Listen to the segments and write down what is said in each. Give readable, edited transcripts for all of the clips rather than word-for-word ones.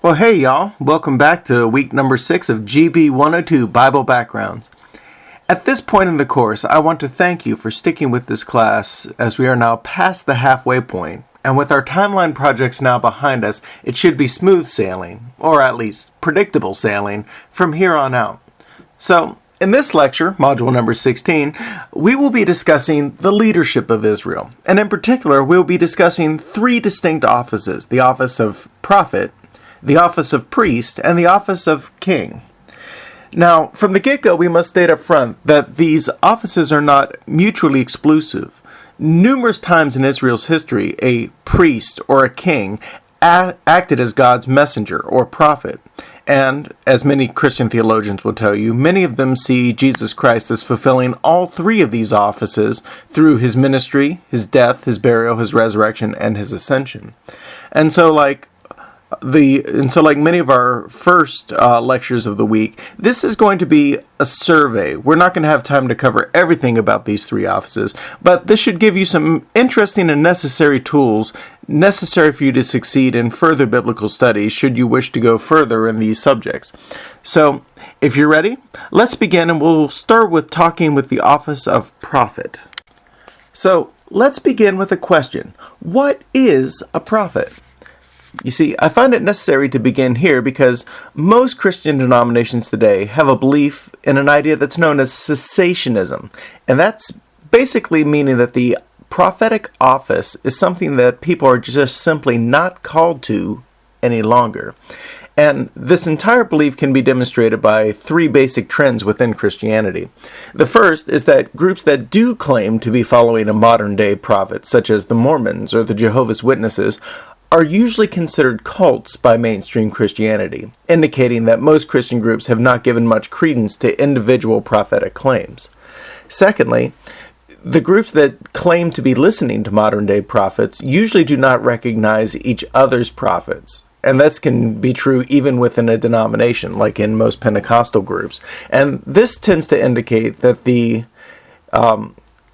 Well, hey y'all, welcome back to week number 6 of GB102 Bible Backgrounds. At this point in the course, I want to thank you for sticking with this class as we are now past the halfway point, and with our timeline projects now behind us, it should be smooth sailing, or at least predictable sailing, from here on out. So, in this lecture, module number 16, we will be discussing the leadership of Israel, and in particular, we will be discussing 3 distinct offices: the office of prophet, the office of priest, and the office of king. Now, from the get-go, we must state up front that these offices are not mutually exclusive. Numerous times in Israel's history, a priest or a king acted as God's messenger or prophet. And, as many Christian theologians will tell you, many of them see Jesus Christ as fulfilling all 3 of these offices through his ministry, his death, his burial, his resurrection, and his ascension. And so, like many of our first lectures of the week, this is going to be a survey. We're not going to have time to cover everything about these 3 offices, but this should give you some interesting and necessary tools necessary for you to succeed in further biblical studies should you wish to go further in these subjects. So, if you're ready, let's begin, and we'll start with talking with the office of prophet. So, let's begin with a question. What is a prophet? You see, I find it necessary to begin here because most Christian denominations today have a belief in an idea that's known as cessationism. And that's basically meaning that the prophetic office is something that people are just simply not called to any longer. And this entire belief can be demonstrated by 3 basic trends within Christianity. The first is that groups that do claim to be following a modern-day prophet, such as the Mormons or the Jehovah's Witnesses, are usually considered cults by mainstream Christianity, indicating that most Christian groups have not given much credence to individual prophetic claims. Secondly, the groups that claim to be listening to modern-day prophets usually do not recognize each other's prophets. And this can be true even within a denomination, like in most Pentecostal groups. And this tends to indicate that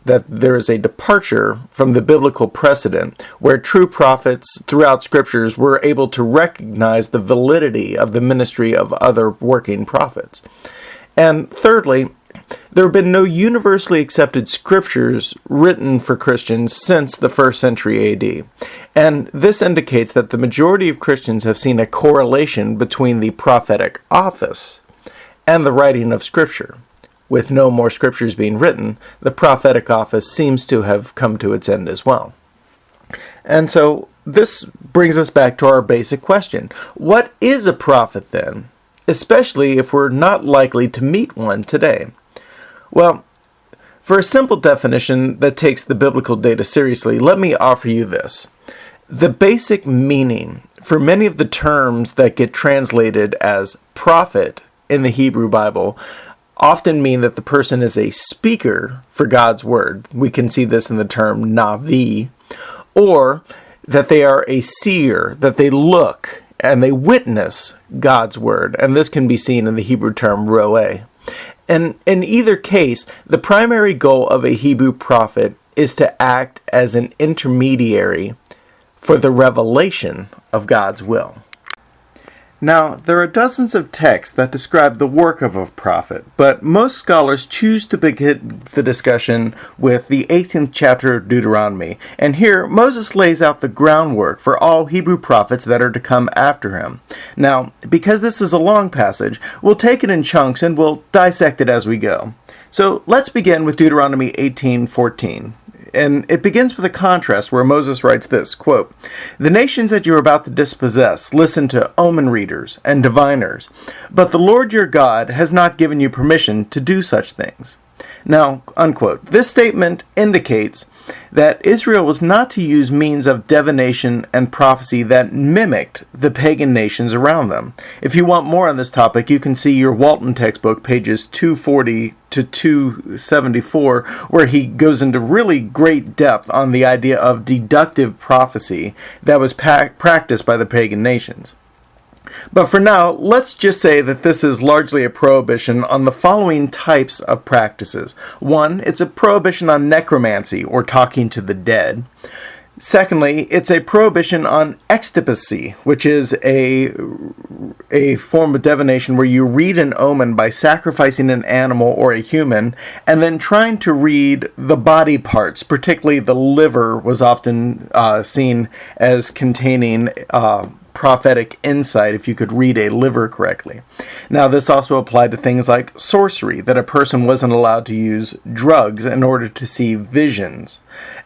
that there is a departure from the biblical precedent where true prophets throughout scriptures were able to recognize the validity of the ministry of other working prophets. And thirdly, there have been no universally accepted scriptures written for Christians since the 1st century AD. And this indicates that the majority of Christians have seen a correlation between the prophetic office and the writing of scripture. With no more scriptures being written, the prophetic office seems to have come to its end as well. And so this brings us back to our basic question. What is a prophet then? Especially if we're not likely to meet one today. Well, for a simple definition that takes the biblical data seriously, let me offer you this. The basic meaning for many of the terms that get translated as prophet in the Hebrew Bible often mean that the person is a speaker for God's word. We can see this in the term navi, or that they are a seer, that they look and they witness God's word. And this can be seen in the Hebrew term roeh. And in either case, the primary goal of a Hebrew prophet is to act as an intermediary for the revelation of God's will. Now, there are dozens of texts that describe the work of a prophet, but most scholars choose to begin the discussion with the 18th chapter of Deuteronomy, and here Moses lays out the groundwork for all Hebrew prophets that are to come after him. Now, because this is a long passage, we'll take it in chunks and we'll dissect it as we go. So let's begin with Deuteronomy 18:14. And it begins with a contrast where Moses writes this, quote, "The nations that you are about to dispossess listen to omen readers and diviners, but the Lord your God has not given you permission to do such things." Now, unquote. This statement indicates that Israel was not to use means of divination and prophecy that mimicked the pagan nations around them. If you want more on this topic, you can see your Walton textbook, pages 240 to 274, where he goes into really great depth on the idea of deductive prophecy that was practiced by the pagan nations. But for now, let's just say that this is largely a prohibition on the following types of practices. 1, it's a prohibition on necromancy, or talking to the dead. Secondly, it's a prohibition on ecstipasy, which is a form of divination where you read an omen by sacrificing an animal or a human and then trying to read the body parts. Particularly the liver was often seen as containing prophetic insight if you could read a liver correctly. Now, this also applied to things like sorcery, that a person wasn't allowed to use drugs in order to see visions.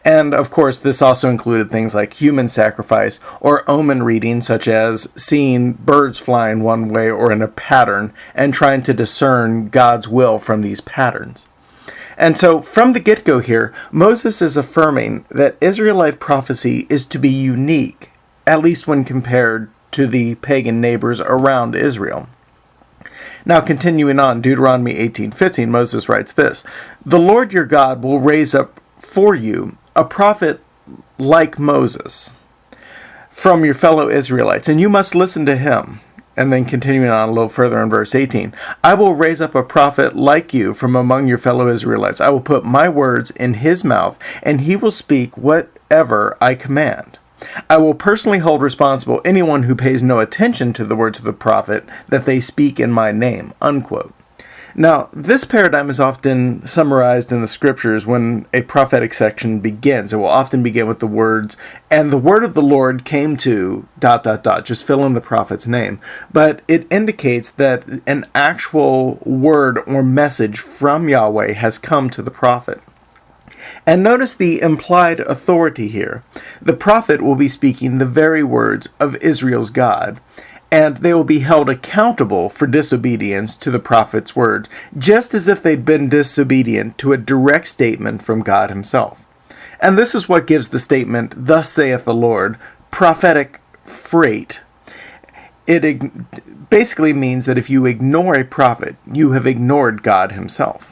And of course, this also included things like human sacrifice or omen reading, such as seeing birds flying one way or in a pattern and trying to discern God's will from these patterns. And so, from the get-go here, Moses is affirming that Israelite prophecy is to be unique, at least when compared to the pagan neighbors around Israel. Now, continuing on, Deuteronomy 18:15, Moses writes this: "The Lord your God will raise up for you a prophet like Moses from your fellow Israelites, and you must listen to him." And then continuing on a little further in verse 18, "I will raise up a prophet like you from among your fellow Israelites. I will put my words in his mouth, and he will speak whatever I command. I will personally hold responsible anyone who pays no attention to the words of the prophet that they speak in my name." Unquote. Now, this paradigm is often summarized in the scriptures when a prophetic section begins. It will often begin with the words, "And the word of the Lord came to ... just fill in the prophet's name. But it indicates that an actual word or message from Yahweh has come to the prophet. And notice the implied authority here. The prophet will be speaking the very words of Israel's God, and they will be held accountable for disobedience to the prophet's word, just as if they'd been disobedient to a direct statement from God himself. And this is what gives the statement, "Thus saith the Lord," prophetic freight. It basically means that if you ignore a prophet, you have ignored God himself.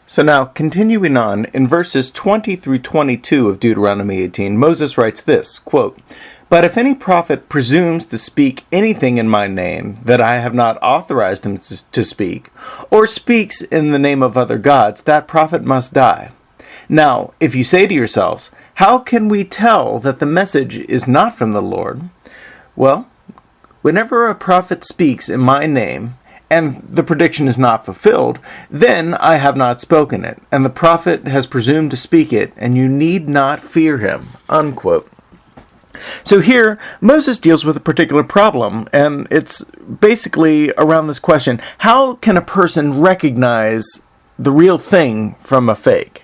So now, continuing on, in verses 20 through 22 of Deuteronomy 18, Moses writes this, quote, "But if any prophet presumes to speak anything in my name that I have not authorized him to speak, or speaks in the name of other gods, that prophet must die. Now, if you say to yourselves, 'How can we tell that the message is not from the Lord?' Well, whenever a prophet speaks in my name, and the prediction is not fulfilled, then I have not spoken it, and the prophet has presumed to speak it, and you need not fear him." Unquote. So here, Moses deals with a particular problem, and it's basically around this question: how can a person recognize the real thing from a fake?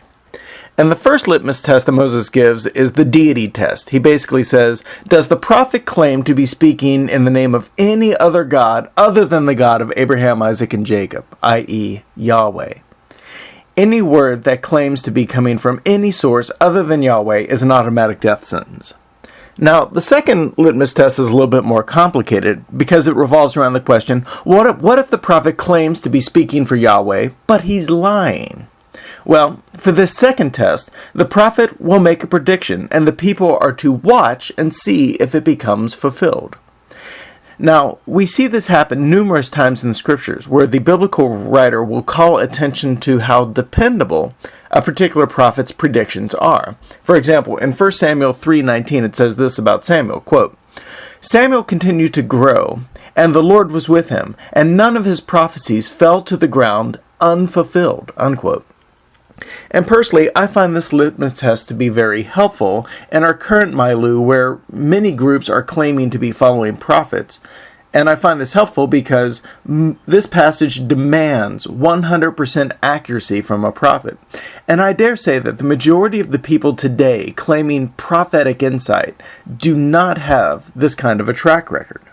And the first litmus test that Moses gives is the deity test. He basically says, does the prophet claim to be speaking in the name of any other God other than the God of Abraham, Isaac, and Jacob, i.e. Yahweh? Any word that claims to be coming from any source other than Yahweh is an automatic death sentence. Now, the second litmus test is a little bit more complicated because it revolves around the question, what if the prophet claims to be speaking for Yahweh, but he's lying? Well, for this second test, the prophet will make a prediction, and the people are to watch and see if it becomes fulfilled. Now, we see this happen numerous times in the scriptures, where the biblical writer will call attention to how dependable a particular prophet's predictions are. For example, in 1 Samuel 3:19, it says this about Samuel, quote, "Samuel continued to grow, and the Lord was with him, and none of his prophecies fell to the ground unfulfilled." Unquote. And personally, I find this litmus test to be very helpful in our current milieu where many groups are claiming to be following prophets. And I find this helpful because this passage demands 100% accuracy from a prophet. And I dare say that the majority of the people today claiming prophetic insight do not have this kind of a track record.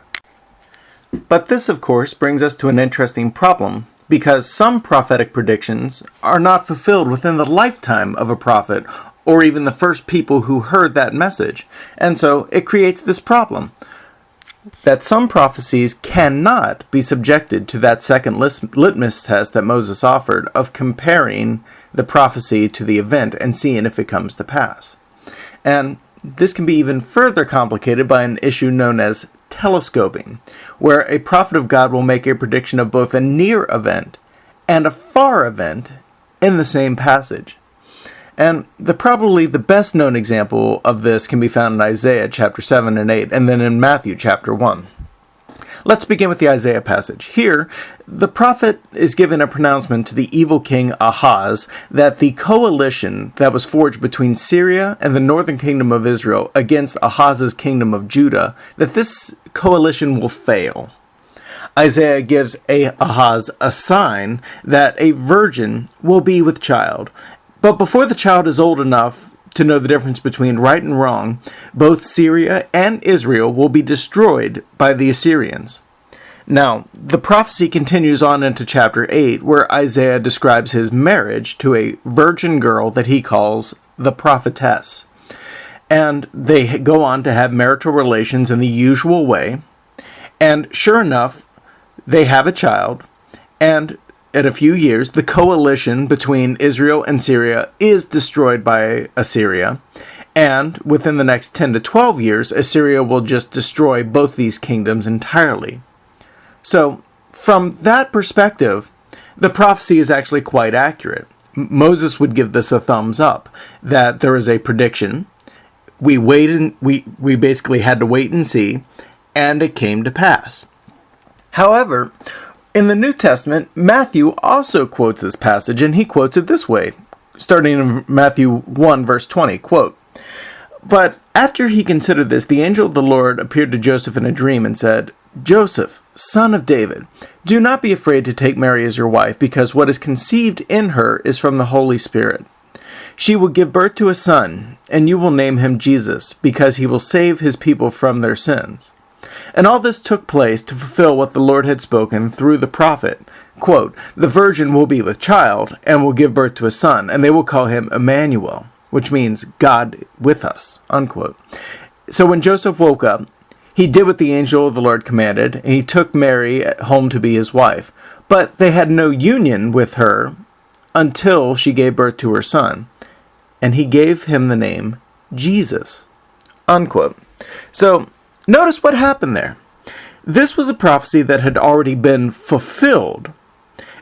But this, of course, brings us to an interesting problem, because some prophetic predictions are not fulfilled within the lifetime of a prophet or even the first people who heard that message. And so it creates this problem that some prophecies cannot be subjected to that second litmus test that Moses offered of comparing the prophecy to the event and seeing if it comes to pass. And this can be even further complicated by an issue known as telescoping, where a prophet of God will make a prediction of both a near event and a far event in the same passage. And probably the best known example of this can be found in Isaiah chapter 7 and 8, and then in Matthew chapter 1. Let's begin with the Isaiah passage. Here, the prophet is given a pronouncement to the evil king Ahaz that the coalition that was forged between Syria and the northern kingdom of Israel against Ahaz's kingdom of Judah, that this coalition will fail. Isaiah gives Ahaz a sign that a virgin will be with child. But before the child is old enough to know the difference between right and wrong, both Syria and Israel will be destroyed by the Assyrians. Now, the prophecy continues on into chapter 8, where Isaiah describes his marriage to a virgin girl that he calls the prophetess. And they go on to have marital relations in the usual way. And sure enough, they have a child, and in a few years, the coalition between Israel and Syria is destroyed by Assyria. And within the next 10 to 12 years, Assyria will just destroy both these kingdoms entirely. So, from that perspective, the prophecy is actually quite accurate. Moses would give this a thumbs up, that there is a prediction. We basically had to wait and see, and it came to pass. However, in the New Testament, Matthew also quotes this passage, and he quotes it this way, starting in Matthew 1, verse 20, quote, "But after he considered this, the angel of the Lord appeared to Joseph in a dream and said, 'Joseph, son of David, do not be afraid to take Mary as your wife, because what is conceived in her is from the Holy Spirit. She will give birth to a son, and you will name him Jesus, because he will save his people from their sins.' And all this took place to fulfill what the Lord had spoken through the prophet. Quote, 'The virgin will be with child and will give birth to a son, and they will call him Emmanuel,' which means God with us." Unquote. So when Joseph woke up, he did what the angel of the Lord commanded, and he took Mary home to be his wife. But they had no union with her until she gave birth to her son, and he gave him the name Jesus. Unquote. So, notice what happened there. This was a prophecy that had already been fulfilled,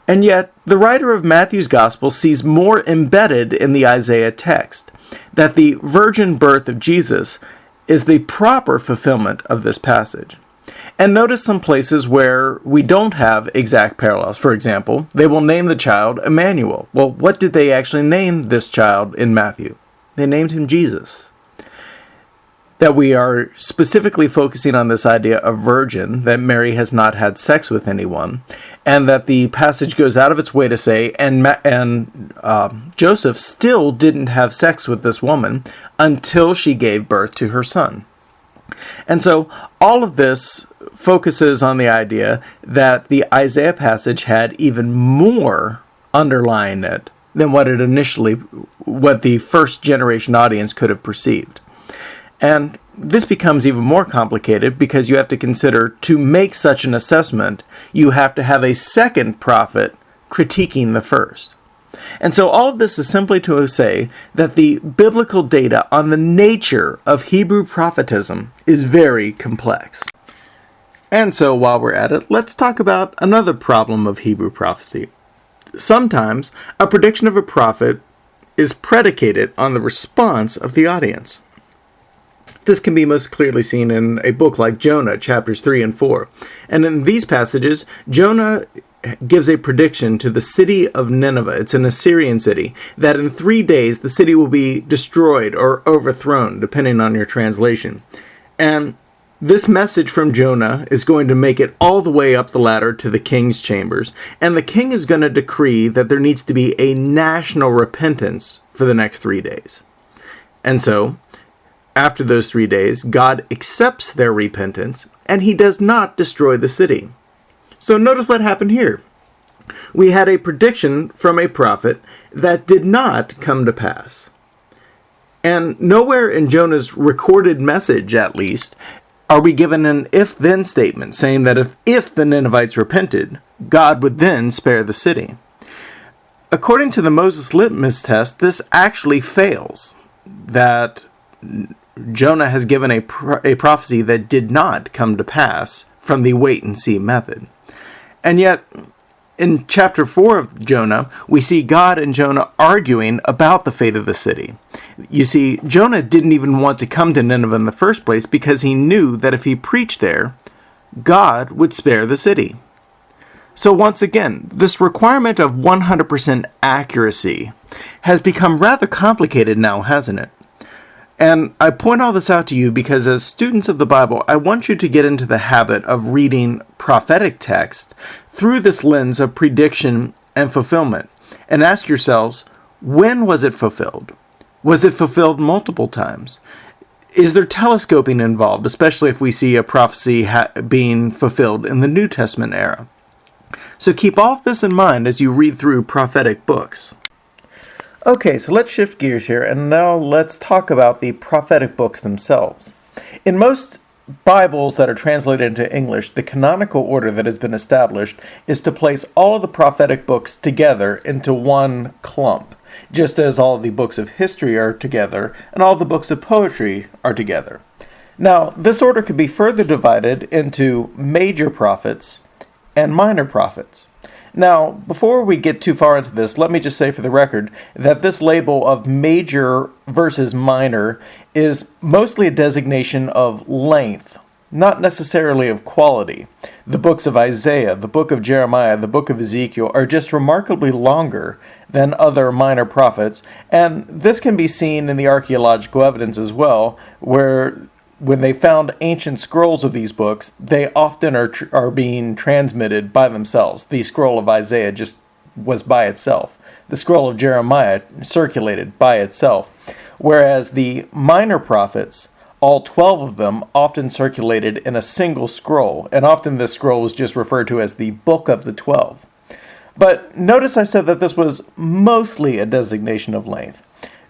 and yet the writer of Matthew's Gospel sees more embedded in the Isaiah text, that the virgin birth of Jesus is the proper fulfillment of this passage. And notice some places where we don't have exact parallels. For example, they will name the child Emmanuel. Well, what did they actually name this child in Matthew? They named him Jesus. That we are specifically focusing on this idea of virgin, that Mary has not had sex with anyone, and that the passage goes out of its way to say, Joseph still didn't have sex with this woman until she gave birth to her son. And so all of this focuses on the idea that the Isaiah passage had even more underlying it than what the first generation audience could have perceived. And this becomes even more complicated because you have to consider, to make such an assessment, you have to have a second prophet critiquing the first. And so all of this is simply to say that the biblical data on the nature of Hebrew prophetism is very complex. And so while we're at it, let's talk about another problem of Hebrew prophecy. Sometimes a prediction of a prophet is predicated on the response of the audience. This can be most clearly seen in a book like Jonah, chapters 3 and 4. And in these passages, Jonah gives a prediction to the city of Nineveh. It's an Assyrian city, that in 3 days the city will be destroyed or overthrown, depending on your translation. And this message from Jonah is going to make it all the way up the ladder to the king's chambers. And the king is going to decree that there needs to be a national repentance for the next 3 days. And so, after those 3 days, God accepts their repentance, and he does not destroy the city. So notice what happened here. We had a prediction from a prophet that did not come to pass. And nowhere in Jonah's recorded message, at least, are we given an if-then statement, saying that if the Ninevites repented, God would then spare the city. According to the Moses litmus test, this actually fails. That Jonah has given a prophecy that did not come to pass from the wait-and-see method. And yet, in chapter 4 of Jonah, we see God and Jonah arguing about the fate of the city. You see, Jonah didn't even want to come to Nineveh in the first place because he knew that if he preached there, God would spare the city. So once again, this requirement of 100% accuracy has become rather complicated now, hasn't it? And I point all this out to you because as students of the Bible, I want you to get into the habit of reading prophetic text through this lens of prediction and fulfillment, and ask yourselves, when was it fulfilled? Was it fulfilled multiple times? Is there telescoping involved, especially if we see a prophecy being fulfilled in the New Testament era? So keep all of this in mind as you read through prophetic books. Okay, so let's shift gears here, and now let's talk about the prophetic books themselves. In most Bibles that are translated into English, the canonical order that has been established is to place all of the prophetic books together into one clump, just as all of the books of history are together and all the books of poetry are together. Now, this order could be further divided into major prophets and minor prophets. Now, before we get too far into this, let me just say for the record that this label of major versus minor is mostly a designation of length, not necessarily of quality. The books of Isaiah, the book of Jeremiah, the book of Ezekiel are just remarkably longer than other minor prophets, and this can be seen in the archaeological evidence as well, where when they found ancient scrolls of these books, they often are being transmitted by themselves. The scroll of Isaiah just was by itself. The scroll of Jeremiah circulated by itself. Whereas the minor prophets, all 12 of them, often circulated in a single scroll. And often this scroll was just referred to as the Book of the 12. But notice I said that this was mostly a designation of length.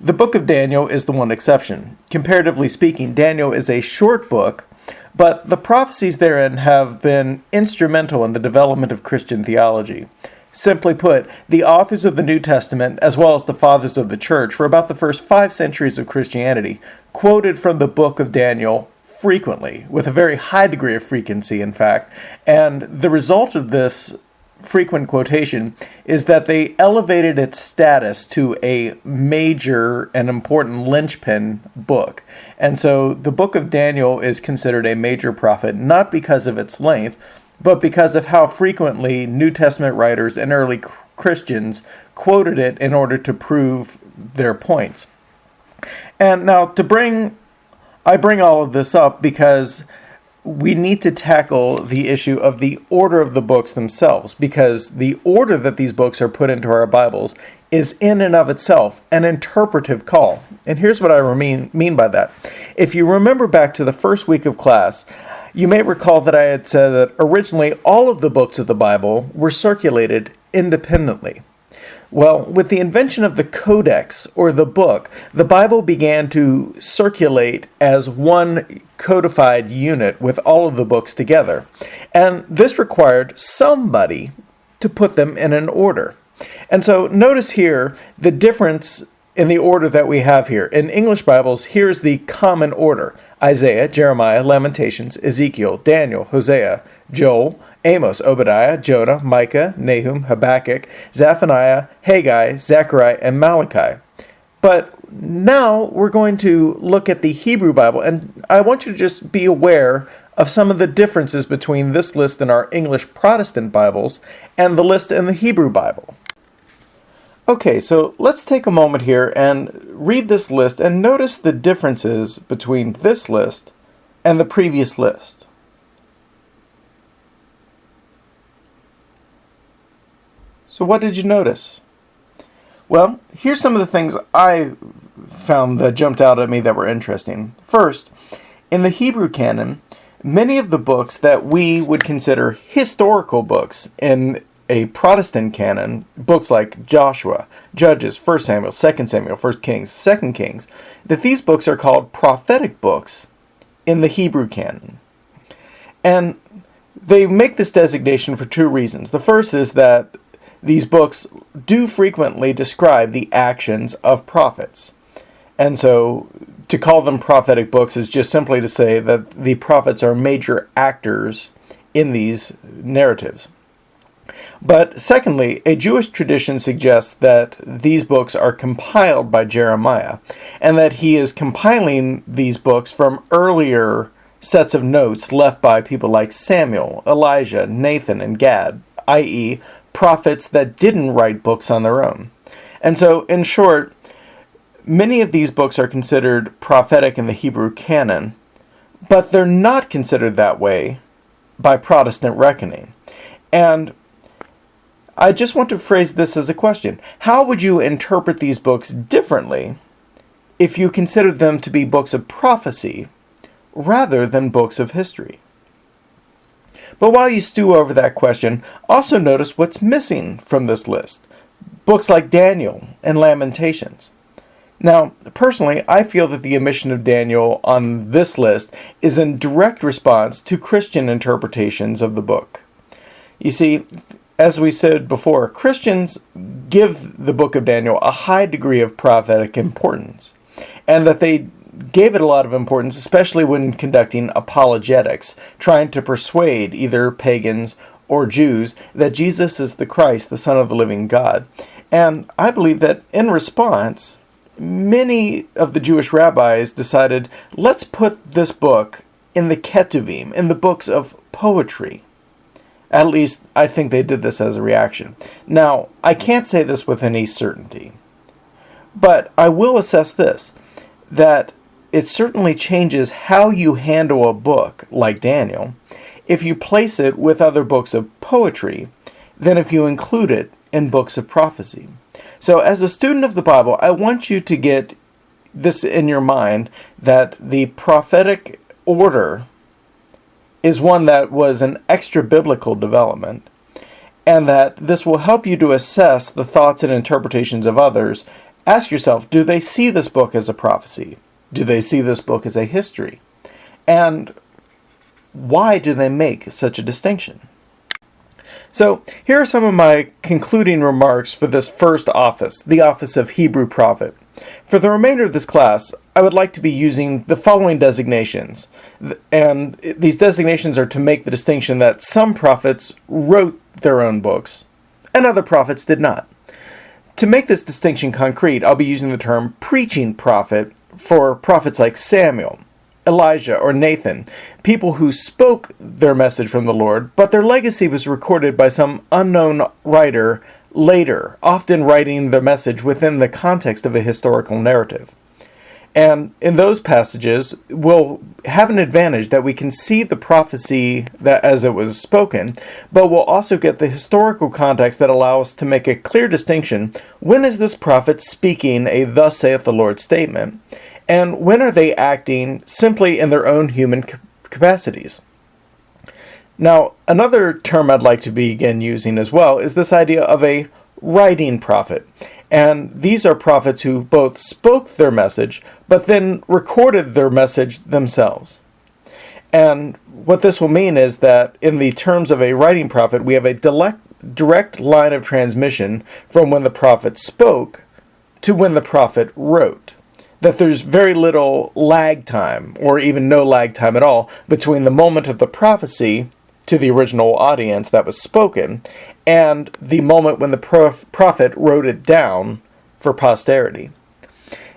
The book of Daniel is the one exception. Comparatively speaking, Daniel is a short book, but the prophecies therein have been instrumental in the development of Christian theology. Simply put, the authors of the New Testament, as well as the fathers of the church, for about the first 5 centuries of Christianity, quoted from the book of Daniel frequently, with a very high degree of frequency, in fact, and the result of this frequent quotation is that they elevated its status to a major and important linchpin book. And so the book of Daniel is considered a major prophet, not because of its length, but because of how frequently New Testament writers and early Christians quoted it in order to prove their points. And now I bring all of this up because we need to tackle the issue of the order of the books themselves, because the order that these books are put into our Bibles is in and of itself an interpretive call. And here's what I mean by that. If you remember back to the first week of class, you may recall that I had said that originally all of the books of the Bible were circulated independently. Well, with the invention of the codex, or the book, the Bible began to circulate as one codified unit with all of the books together. And this required somebody to put them in an order. And so notice here the difference in the order that we have here. In English Bibles, here's the common order: Isaiah, Jeremiah, Lamentations, Ezekiel, Daniel, Hosea, Joel, Amos, Obadiah, Jonah, Micah, Nahum, Habakkuk, Zephaniah, Haggai, Zechariah, and Malachi. But now we're going to look at the Hebrew Bible, and I want you to just be aware of some of the differences between this list in our English Protestant Bibles and the list in the Hebrew Bible. Okay, so let's take a moment here and read this list and notice the differences between this list and the previous list. So what did you notice? Well, here's some of the things I found that jumped out at me that were interesting. First, in the Hebrew canon, many of the books that we would consider historical books in a Protestant canon, books like Joshua, Judges, 1 Samuel, 2 Samuel, 1 Kings, 2 Kings, that these books are called prophetic books in the Hebrew canon. And they make this designation for 2 reasons. The first is that these books do frequently describe the actions of prophets. And so to call them prophetic books is just simply to say that the prophets are major actors in these narratives. But secondly, a Jewish tradition suggests that these books are compiled by Jeremiah, and that he is compiling these books from earlier sets of notes left by people like Samuel, Elijah, Nathan, and Gad, i.e., prophets that didn't write books on their own. And so, in short, many of these books are considered prophetic in the Hebrew canon, but they're not considered that way by Protestant reckoning. And I just want to phrase this as a question. How would you interpret these books differently if you considered them to be books of prophecy rather than books of history? But while you stew over that question, also notice what's missing from this list. Books like Daniel and Lamentations. Now, personally, I feel that the omission of Daniel on this list is in direct response to Christian interpretations of the book. You see, as we said before, Christians give the book of Daniel a high degree of prophetic importance, and that they gave it a lot of importance, especially when conducting apologetics, trying to persuade either pagans or Jews that Jesus is the Christ, the Son of the living God. And I believe that in response, many of the Jewish rabbis decided, let's put this book in the Ketuvim, in the books of poetry. At least, I think they did this as a reaction. Now, I can't say this with any certainty, but I will assess this, that it certainly changes how you handle a book like Daniel if you place it with other books of poetry than if you include it in books of prophecy. So as a student of the Bible, I want you to get this in your mind, that the prophetic order is one that was an extra-biblical development, and that this will help you to assess the thoughts and interpretations of others. Ask yourself, do they see this book as a prophecy? Do they see this book as a history? And why do they make such a distinction? So, here are some of my concluding remarks for this first office, the office of Hebrew prophet. For the remainder of this class, I would like to be using the following designations. And these designations are to make the distinction that some prophets wrote their own books, and other prophets did not. To make this distinction concrete, I'll be using the term preaching prophet for prophets like Samuel, Elijah, or Nathan, people who spoke their message from the Lord, but their legacy was recorded by some unknown writer later, often writing their message within the context of a historical narrative. And in those passages, we'll have an advantage that we can see the prophecy that as it was spoken, but we'll also get the historical context that allows us to make a clear distinction. When is this prophet speaking a "Thus saith the Lord" statement? And when are they acting simply in their own human capacities? Now, another term I'd like to begin using as well is this idea of a writing prophet. And these are prophets who both spoke their message, but then recorded their message themselves. And what this will mean is that in the terms of a writing prophet, we have a direct line of transmission from when the prophet spoke to when the prophet wrote. That there's very little lag time, or even no lag time at all, between the moment of the prophecy to the original audience that was spoken, and the moment when the prophet wrote it down for posterity.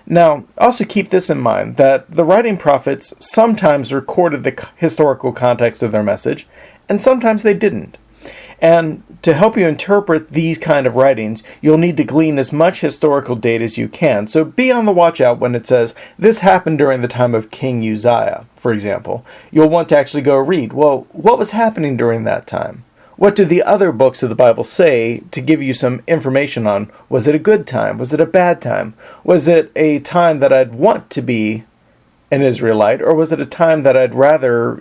Now, also keep this in mind, that the writing prophets sometimes recorded the historical context of their message, and sometimes they didn't. And to help you interpret these kind of writings, you'll need to glean as much historical data as you can. So be on the watch out when it says, this happened during the time of King Uzziah, for example. You'll want to actually go read, well, what was happening during that time? What do the other books of the Bible say to give you some information on, was it a good time? Was it a bad time? Was it a time that I'd want to be an Israelite? Or was it a time that I'd rather,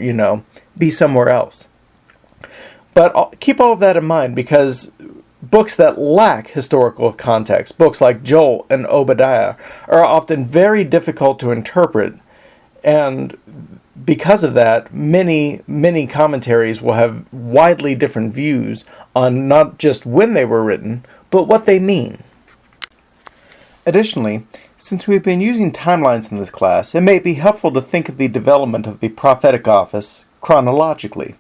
be somewhere else? But keep all of that in mind, because books that lack historical context, books like Joel and Obadiah, are often very difficult to interpret. And because of that, many commentaries will have widely different views on not just when they were written, but what they mean. Additionally, since we've been using timelines in this class, it may be helpful to think of the development of the prophetic office chronologically.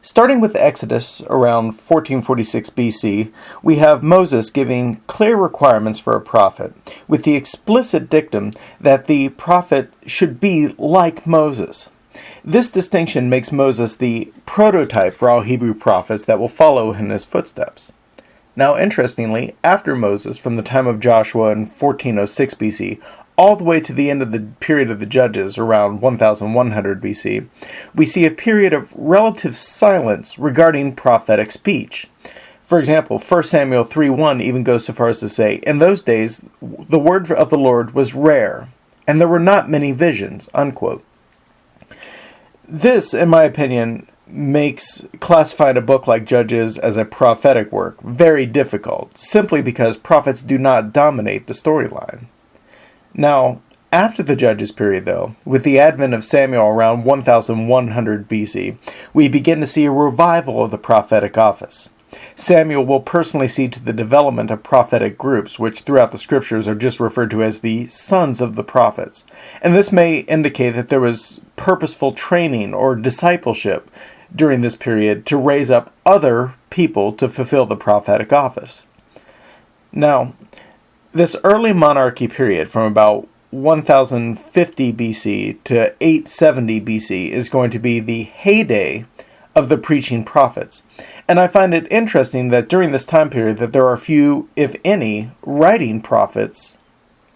Starting with Exodus around 1446 BC, we have Moses giving clear requirements for a prophet, with the explicit dictum that the prophet should be like Moses. This distinction makes Moses the prototype for all Hebrew prophets that will follow in his footsteps. Now, interestingly, after Moses, from the time of Joshua in 1406 BC, all the way to the end of the period of the Judges, around 1100 BC, we see a period of relative silence regarding prophetic speech. For example, 1 Samuel 3:1 even goes so far as to say, "In those days, the word of the Lord was rare, and there were not many visions," unquote. This, in my opinion, makes classifying a book like Judges as a prophetic work very difficult, simply because prophets do not dominate the storyline. Now, after the Judges period, though, with the advent of Samuel around 1100 BC, we begin to see a revival of the prophetic office. Samuel will personally see to the development of prophetic groups, which throughout the scriptures are just referred to as the sons of the prophets. And this may indicate that there was purposeful training or discipleship during this period to raise up other people to fulfill the prophetic office. Now, this early monarchy period from about 1050 BC to 870 BC is going to be the heyday of the preaching prophets. And I find it interesting that during this time period that there are few, if any, writing prophets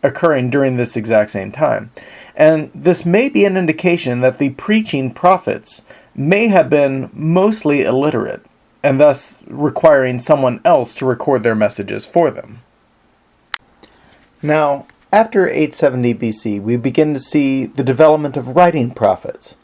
occurring during this exact same time. And this may be an indication that the preaching prophets may have been mostly illiterate, and thus requiring someone else to record their messages for them. Now, after 870 BC, we begin to see the development of writing prophets.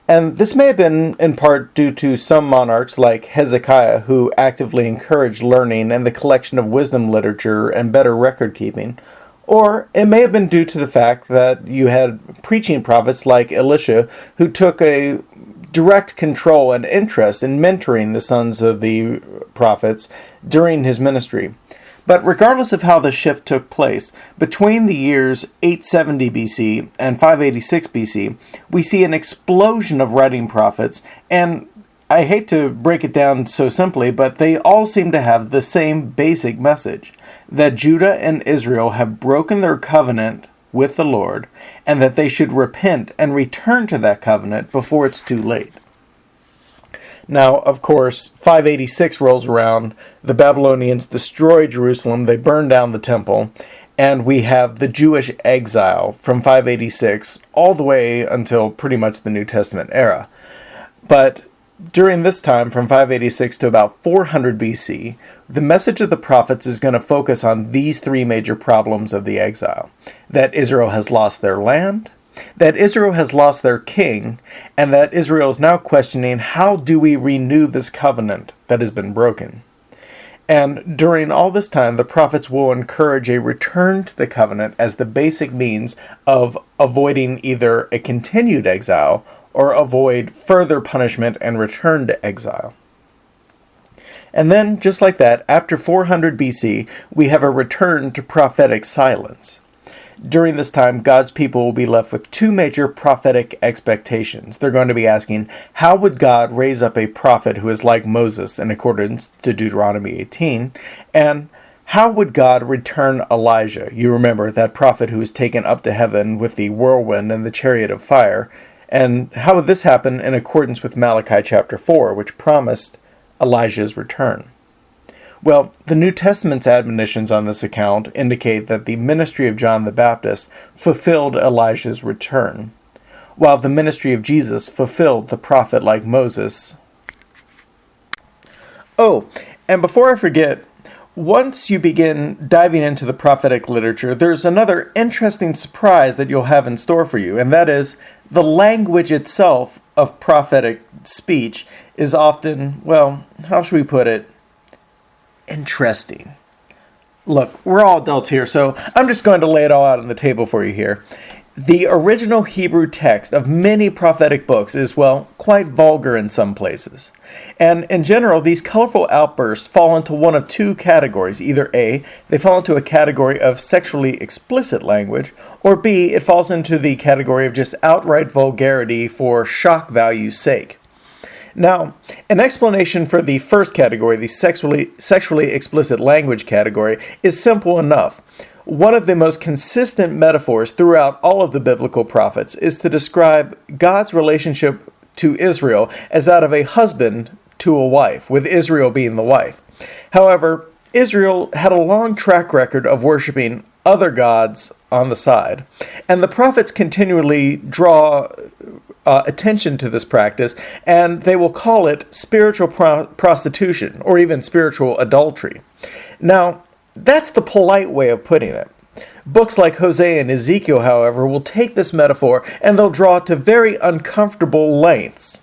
And this may have been in part due to some monarchs like Hezekiah who actively encouraged learning and the collection of wisdom literature and better record keeping. Or it may have been due to the fact that you had preaching prophets like Elisha who took a direct control and interest in mentoring the sons of the prophets during his ministry. But regardless of how the shift took place, between the years 870 BC and 586 BC, we see an explosion of writing prophets, and I hate to break it down so simply, but they all seem to have the same basic message, that Judah and Israel have broken their covenant with the Lord, and that they should repent and return to that covenant before it's too late. Now, of course, 586 rolls around, the Babylonians destroy Jerusalem, they burn down the temple, and we have the Jewish exile from 586 all the way until pretty much the New Testament era. But during this time, from 586 to about 400 BC, the message of the prophets is going to focus on these three major problems of the exile. That Israel has lost their land, that Israel has lost their king, and that Israel is now questioning, how do we renew this covenant that has been broken? And during all this time, the prophets will encourage a return to the covenant as the basic means of avoiding either a continued exile or avoid further punishment and return to exile. And then, just like that, after 400 BC, we have a return to prophetic silence. During this time, God's people will be left with two major prophetic expectations. They're going to be asking, how would God raise up a prophet who is like Moses in accordance to Deuteronomy 18? And how would God return Elijah? You remember that prophet who was taken up to heaven with the whirlwind and the chariot of fire. And how would this happen in accordance with Malachi chapter 4, which promised Elijah's return? Well, the New Testament's admonitions on this account indicate that the ministry of John the Baptist fulfilled Elijah's return, while the ministry of Jesus fulfilled the prophet like Moses. Oh, and before I forget, once you begin diving into the prophetic literature, there's another interesting surprise that you'll have in store for you, and that is the language itself of prophetic speech is often, well, how should we put it? Interesting. Look, we're all adults here, so I'm just going to lay it all out on the table for you here. The original Hebrew text of many prophetic books is, well, quite vulgar in some places. And in general, these colorful outbursts fall into one of two categories. Either A, they fall into a category of sexually explicit language, or B, it falls into the category of just outright vulgarity for shock value's sake. Now, an explanation for the first category, the sexually explicit language category, is simple enough. One of the most consistent metaphors throughout all of the biblical prophets is to describe God's relationship to Israel as that of a husband to a wife, with Israel being the wife. However, Israel had a long track record of worshiping other gods on the side, and the prophets continually draw attention to this practice, and they will call it spiritual prostitution or even spiritual adultery. Now, that's the polite way of putting it. Books like Hosea and Ezekiel, however, will take this metaphor and they'll draw it to very uncomfortable lengths.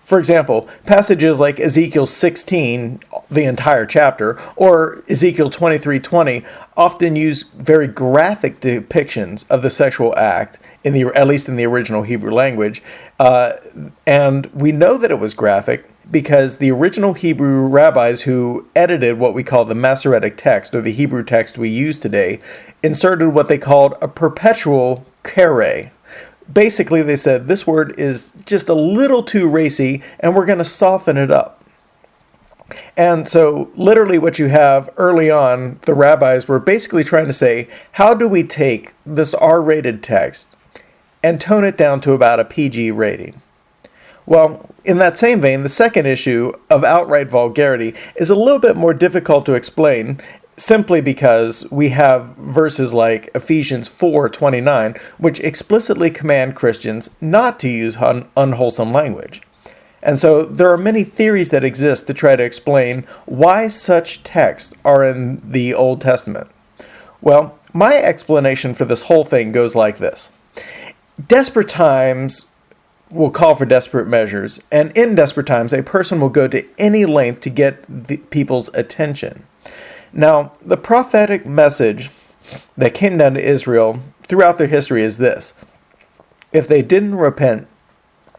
For example, passages like Ezekiel 16, the entire chapter, or Ezekiel 23:20 often use very graphic depictions of the sexual act, at least in the original Hebrew language. And we know that it was graphic because the original Hebrew rabbis who edited what we call the Masoretic text, or the Hebrew text we use today, inserted what they called a perpetual kere. Basically, they said this word is just a little too racy, and we're going to soften it up. And so, literally what you have early on, the rabbis were basically trying to say, how do we take this R-rated text and tone it down to about a PG rating? Well, in that same vein, the second issue of outright vulgarity is a little bit more difficult to explain, simply because we have verses like Ephesians 4:29, which explicitly command Christians not to use unwholesome language. And so there are many theories that exist to try to explain why such texts are in the Old Testament. Well, my explanation for this whole thing goes like this. Desperate times will call for desperate measures, and in desperate times, a person will go to any length to get the people's attention. Now, the prophetic message that came down to Israel throughout their history is this. If they didn't repent,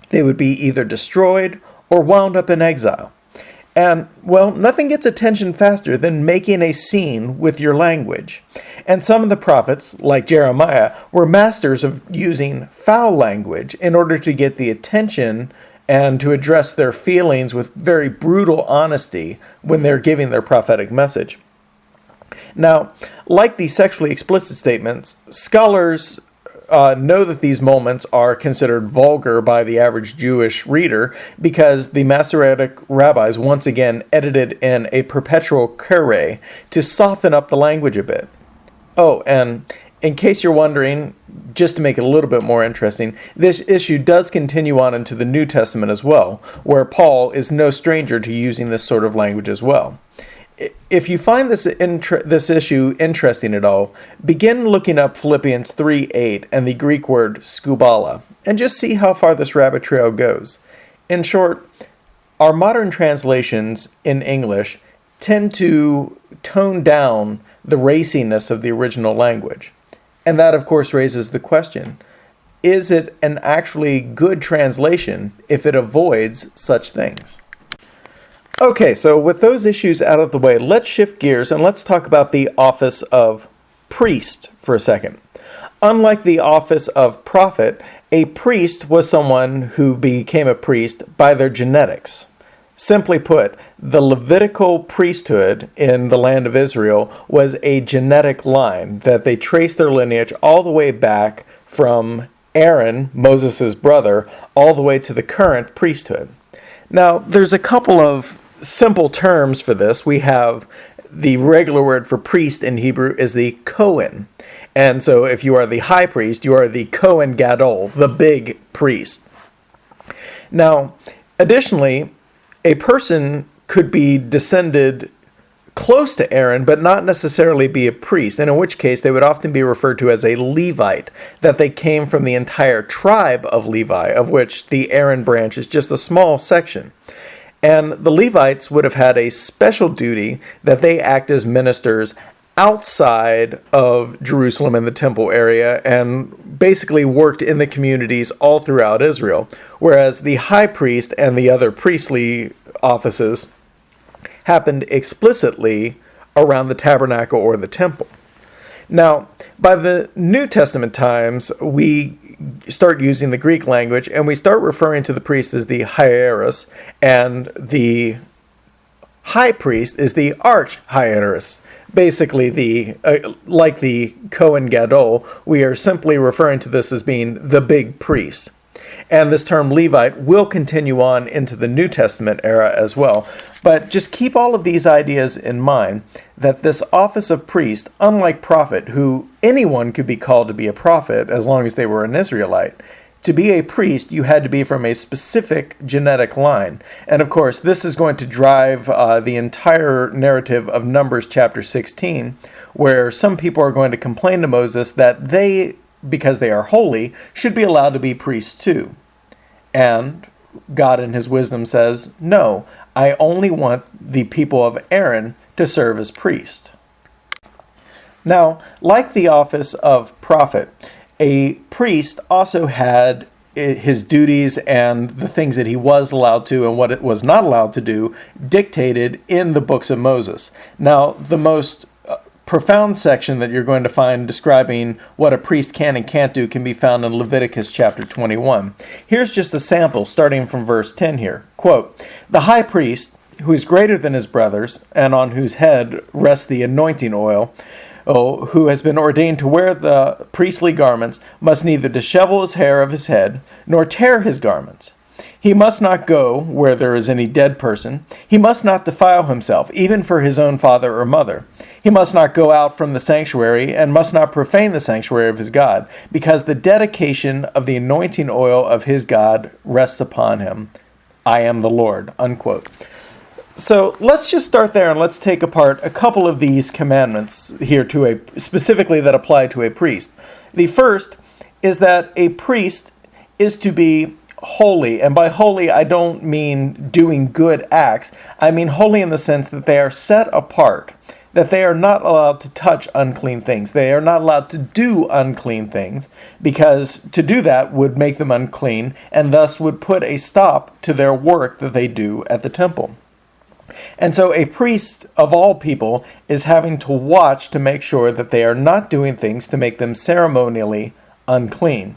they would be either destroyed or wound up in exile. And, well, nothing gets attention faster than making a scene with your language. And some of the prophets, like Jeremiah, were masters of using foul language in order to get the attention and to address their feelings with very brutal honesty when they're giving their prophetic message. Now, like the sexually explicit statements, scholars know that these moments are considered vulgar by the average Jewish reader because the Masoretic rabbis once again edited in a perpetual kere to soften up the language a bit. Oh, and in case you're wondering, just to make it a little bit more interesting, this issue does continue on into the New Testament as well, where Paul is no stranger to using this sort of language as well. If you find this issue interesting at all, begin looking up Philippians 3:8 and the Greek word skubala, and just see how far this rabbit trail goes. In short, our modern translations in English tend to tone down the raciness of the original language. And that, of course, raises the question, is it an actually good translation if it avoids such things? Okay, so with those issues out of the way, let's shift gears and let's talk about the office of priest for a second. Unlike the office of prophet, a priest was someone who became a priest by their genetics. Simply put, the Levitical priesthood in the land of Israel was a genetic line that they traced their lineage all the way back from Aaron, Moses' brother, all the way to the current priesthood. Now, there's a couple of simple terms for this. We have the regular word for priest in Hebrew is the Kohen. And so if you are the high priest, you are the Kohen Gadol, the big priest. Now, additionally, a person could be descended close to Aaron, but not necessarily be a priest, and in which case they would often be referred to as a Levite, that they came from the entire tribe of Levi, of which the Aaron branch is just a small section. And the Levites would have had a special duty that they act as ministers outside of Jerusalem in the temple area and basically worked in the communities all throughout Israel, whereas the high priest and the other priestly offices happened explicitly around the tabernacle or the temple. Now, by the New Testament times, we start using the Greek language, and we start referring to the priest as the hieros, and the high priest is the arch-hieros. Basically, like the Kohen Gadol, we are simply referring to this as being the big priest. And this term Levite will continue on into the New Testament era as well. But just keep all of these ideas in mind, that this office of priest, unlike prophet, who anyone could be called to be a prophet as long as they were an Israelite, to be a priest, you had to be from a specific genetic line. And of course, this is going to drive the entire narrative of Numbers chapter 16, where some people are going to complain to Moses that they, because they are holy, should be allowed to be priests too. And God in his wisdom says, no, I only want the people of Aaron to serve as priests. Now, like the office of prophet, a priest also had his duties and the things that he was allowed to and what it was not allowed to do dictated in the books of Moses. Now, the most profound section that you're going to find describing what a priest can and can't do can be found in Leviticus chapter 21. Here's just a sample starting from verse 10 here. Quote, "The high priest, who is greater than his brothers, and on whose head rests the anointing oil, who has been ordained to wear the priestly garments, must neither dishevel his hair of his head, nor tear his garments. He must not go where there is any dead person. He must not defile himself, even for his own father or mother. He must not go out from the sanctuary, and must not profane the sanctuary of his God, because the dedication of the anointing oil of his God rests upon him. I am the Lord." Unquote. So let's just start there and let's take apart a couple of these commandments here specifically that apply to a priest. The first is that a priest is to be holy, and by holy I don't mean doing good acts. I mean holy in the sense that they are set apart, that they are not allowed to touch unclean things. They are not allowed to do unclean things, because to do that would make them unclean and thus would put a stop to their work that they do at the temple. And so a priest of all people is having to watch to make sure that they are not doing things to make them ceremonially unclean.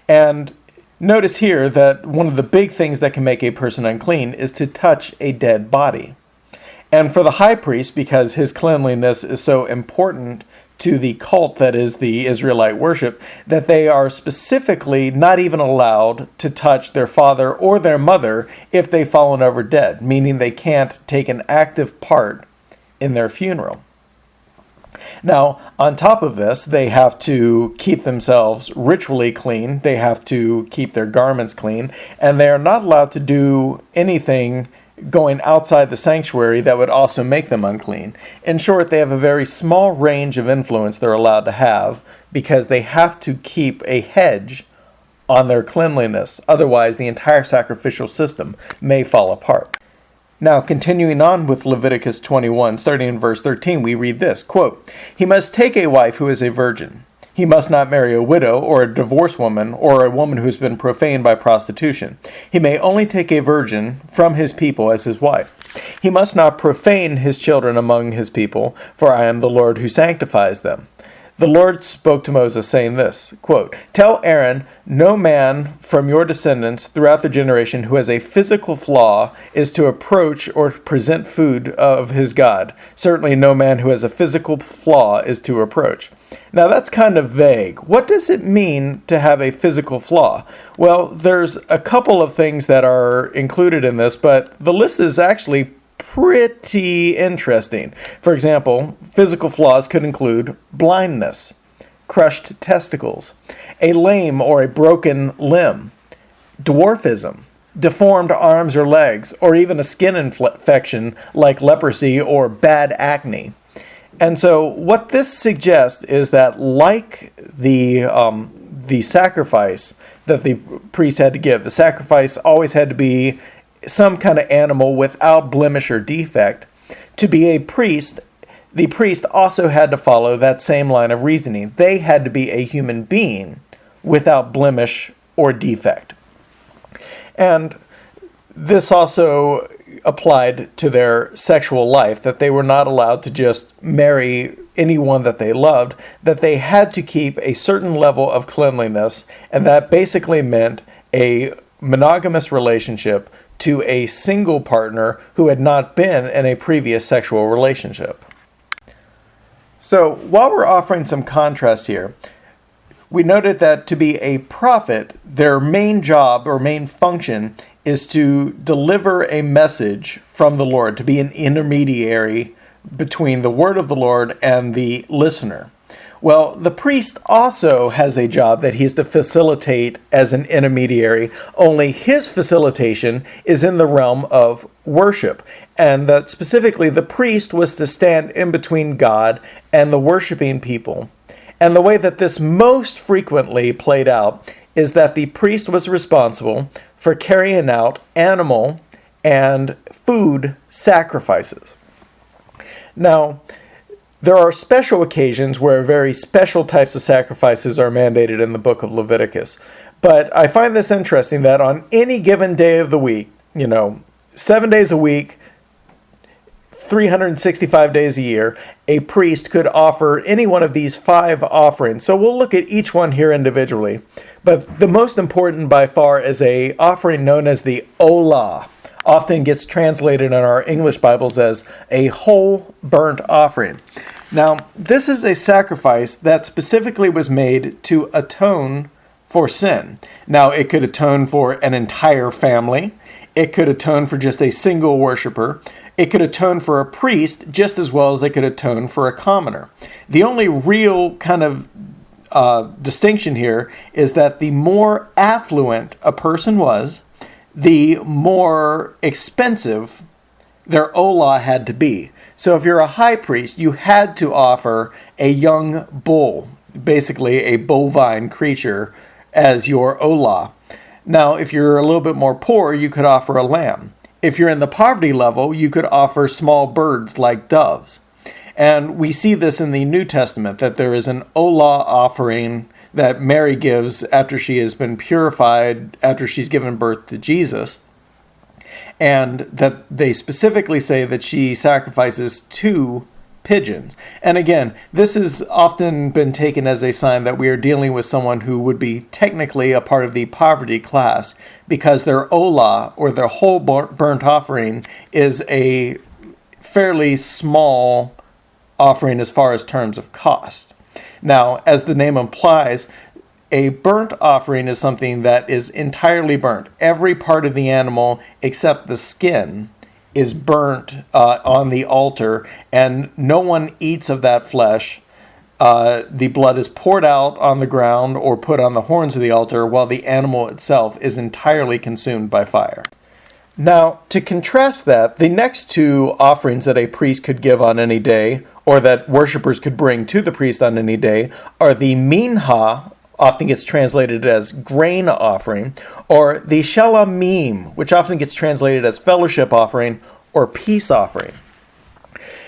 And notice here that one of the big things that can make a person unclean is to touch a dead body. And for the high priest, because his cleanliness is so important to the cult that is the Israelite worship, that they are specifically not even allowed to touch their father or their mother if they've fallen over dead, meaning they can't take an active part in their funeral. Now, on top of this, they have to keep themselves ritually clean, they have to keep their garments clean, and they are not allowed to do anything going outside the sanctuary that would also make them unclean. In short, they have a very small range of influence they're allowed to have because they have to keep a hedge on their cleanliness. Otherwise, the entire sacrificial system may fall apart. Now, continuing on with Leviticus 21, starting in verse 13, we read this, quote, "He must take a wife who is a virgin. He must not marry a widow or a divorced woman or a woman who has been profaned by prostitution. He may only take a virgin from his people as his wife. He must not profane his children among his people, for I am the Lord who sanctifies them." The Lord spoke to Moses saying this, quote, "Tell Aaron, no man from your descendants throughout the generation who has a physical flaw is to approach or present food of his God. Certainly no man who has a physical flaw is to approach." Now that's kind of vague. What does it mean to have a physical flaw? Well, there's a couple of things that are included in this, but the list is actually pretty interesting. For example, physical flaws could include blindness, crushed testicles, a lame or a broken limb, dwarfism, deformed arms or legs, or even a skin infection like leprosy or bad acne. And so what this suggests is that like the sacrifice that the priest had to give, the sacrifice always had to be some kind of animal without blemish or defect. To be a priest, the priest also had to follow that same line of reasoning. They had to be a human being without blemish or defect. And this also applied to their sexual life, that they were not allowed to just marry anyone that they loved, that they had to keep a certain level of cleanliness, and that basically meant a monogamous relationship to a single partner who had not been in a previous sexual relationship. So while we're offering some contrast here, we noted that to be a prophet, their main job or main function is to deliver a message from the Lord, to be an intermediary between the word of the Lord and the listener. Well, the priest also has a job that he's to facilitate as an intermediary, only his facilitation is in the realm of worship. And that specifically the priest was to stand in between God and the worshiping people. And the way that this most frequently played out is that the priest was responsible for carrying out animal and food sacrifices. Now, there are special occasions where very special types of sacrifices are mandated in the book of Leviticus. But I find this interesting that on any given day of the week, 7 days a week, 365 days a year, a priest could offer any one of these 5 offerings. So we'll look at each one here individually. But the most important by far is a offering known as the Olah. Often gets translated in our English Bibles as a whole burnt offering. Now, this is a sacrifice that specifically was made to atone for sin. Now, it could atone for an entire family. It could atone for just a single worshiper. It could atone for a priest just as well as it could atone for a commoner. The only real kind of distinction here is that the more affluent a person was, the more expensive their olah had to be. So if you're a high priest, you had to offer a young bull, basically a bovine creature, as your olah. Now, if you're a little bit more poor, you could offer a lamb. If you're in the poverty level, you could offer small birds like doves. And we see this in the New Testament, that there is an olah offering that Mary gives after she has been purified, after she's given birth to Jesus. And that they specifically say that she sacrifices 2 pigeons. And again, this has often been taken as a sign that we are dealing with someone who would be technically a part of the poverty class, because their olah, or their whole burnt offering, is a fairly small offering as far as terms of cost. Now, as the name implies, a burnt offering is something that is entirely burnt. Every part of the animal except the skin is burnt on the altar, and no one eats of that flesh. The blood is poured out on the ground or put on the horns of the altar, while the animal itself is entirely consumed by fire. Now, to contrast that, the next 2 offerings that a priest could give on any day, or that worshipers could bring to the priest on any day, are the minha, often gets translated as grain offering, or the shalamim, which often gets translated as fellowship offering or peace offering.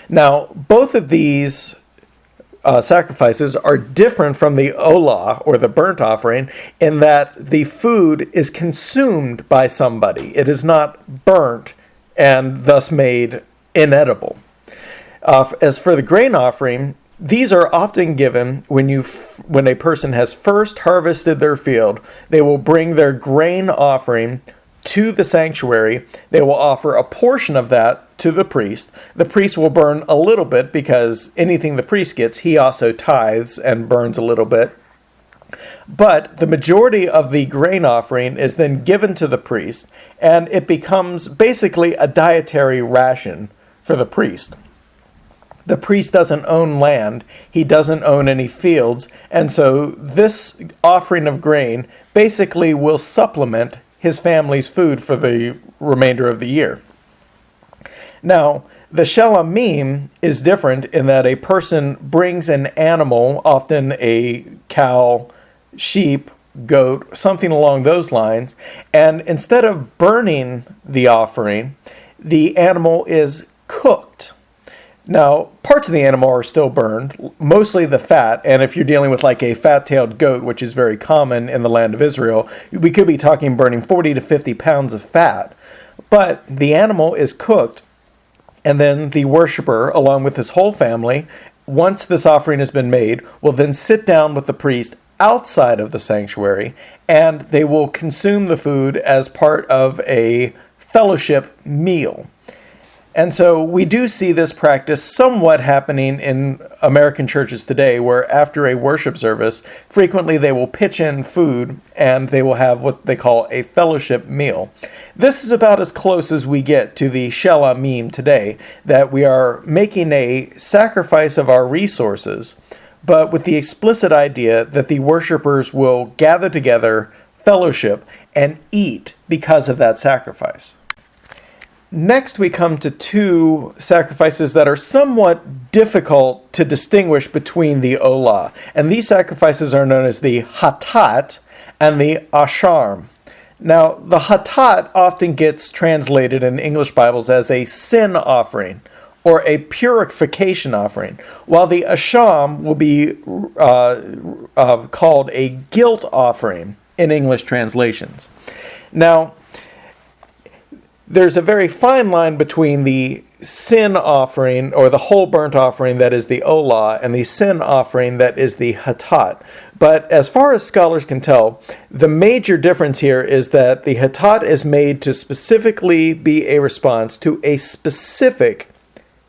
Now, both of these sacrifices are different from the olah, or the burnt offering, in that the food is consumed by somebody. It is not burnt and thus made inedible. As for the grain offering, these are often given when a person has first harvested their field. They will bring their grain offering to the sanctuary. They will offer a portion of that to the priest. The priest will burn a little bit, because anything the priest gets, he also tithes and burns a little bit. But the majority of the grain offering is then given to the priest, and it becomes basically a dietary ration for the priest. The priest doesn't own land, he doesn't own any fields, and so this offering of grain basically will supplement his family's food for the remainder of the year. Now, the shalamim is different in that a person brings an animal, often a cow, sheep, goat, something along those lines, and instead of burning the offering, the animal is cooked. Now, parts of the animal are still burned, mostly the fat, and if you're dealing with like a fat-tailed goat, which is very common in the land of Israel, we could be talking burning 40 to 50 pounds of fat. But the animal is cooked, and then the worshiper, along with his whole family, once this offering has been made, will then sit down with the priest outside of the sanctuary, and they will consume the food as part of a fellowship meal. And so we do see this practice somewhat happening in American churches today, where after a worship service, frequently they will pitch in food and they will have what they call a fellowship meal. This is about as close as we get to the shelamim today, that we are making a sacrifice of our resources, but with the explicit idea that the worshipers will gather together, fellowship, and eat because of that sacrifice. Next, we come to two sacrifices that are somewhat difficult to distinguish between the olah. And these sacrifices are known as the hatat and the asham. Now, the hatat often gets translated in English Bibles as a sin offering or a purification offering, while the asham will be called a guilt offering in English translations. Now, there's a very fine line between the sin offering, or the whole burnt offering that is the olah, and the sin offering that is the hatat. But as far as scholars can tell, the major difference here is that the hatat is made to specifically be a response to a specific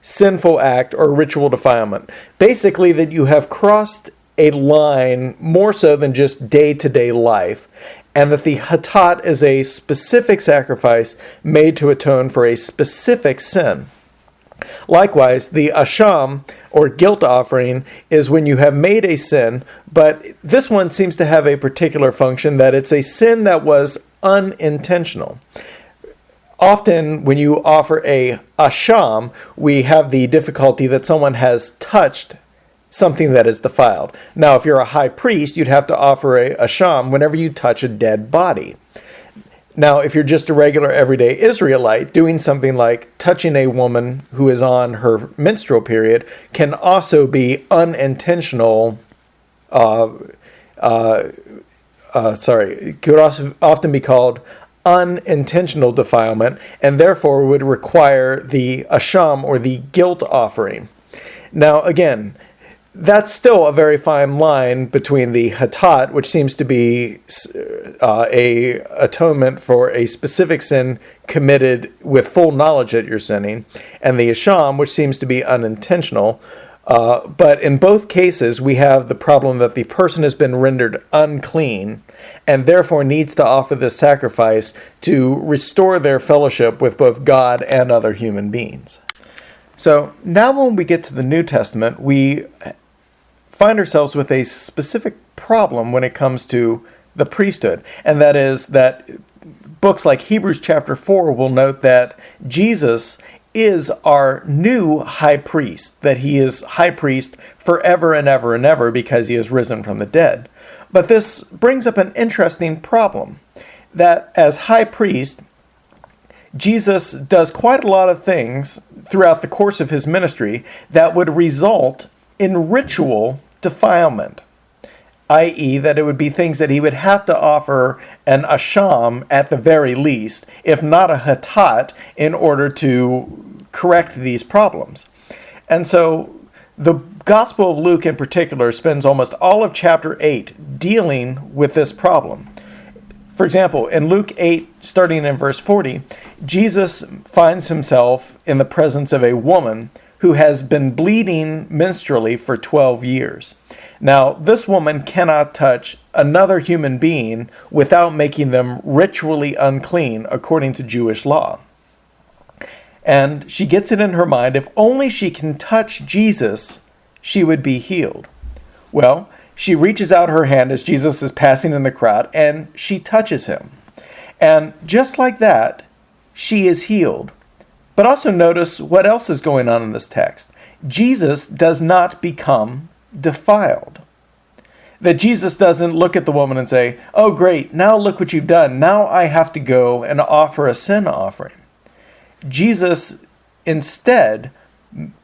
sinful act or ritual defilement. Basically, that you have crossed a line more so than just day-to-day life, and that the hatat is a specific sacrifice made to atone for a specific sin. Likewise, the asham, or guilt offering, is when you have made a sin, but this one seems to have a particular function, that it's a sin that was unintentional. Often, when you offer a asham, we have the difficulty that someone has touched something that is defiled. Now, if you're a high priest, you'd have to offer a asham whenever you touch a dead body. Now, if you're just a regular everyday Israelite, doing something like touching a woman who is on her menstrual period can also be unintentional. It could also often be called unintentional defilement, and therefore would require the asham, or the guilt offering. Now, again, that's still a very fine line between the hatat, which seems to be a atonement for a specific sin committed with full knowledge that you're sinning, and the asham, which seems to be unintentional. But in both cases, we have the problem that the person has been rendered unclean and therefore needs to offer this sacrifice to restore their fellowship with both God and other human beings. So now when we get to the New Testament, we find ourselves with a specific problem when it comes to the priesthood. And that is that books like Hebrews chapter 4 will note that Jesus is our new high priest, that he is high priest forever and ever and ever because he is risen from the dead. But this brings up an interesting problem, that as high priest, Jesus does quite a lot of things throughout the course of his ministry that would result in ritual defilement, i.e. that it would be things that he would have to offer an asham at the very least, if not a hatat, in order to correct these problems. And so the Gospel of Luke in particular spends almost all of chapter 8 dealing with this problem. For example, in Luke 8, starting in verse 40, Jesus finds himself in the presence of a woman who has been bleeding menstrually for 12 years. Now, this woman cannot touch another human being without making them ritually unclean according to Jewish law. And she gets it in her mind, if only she can touch Jesus, she would be healed. Well, she reaches out her hand as Jesus is passing in the crowd, and she touches him. And just like that, she is healed. But also notice what else is going on in this text. Jesus does not become defiled. That Jesus doesn't look at the woman and say, oh great, now look what you've done. Now I have to go and offer a sin offering. Jesus, instead,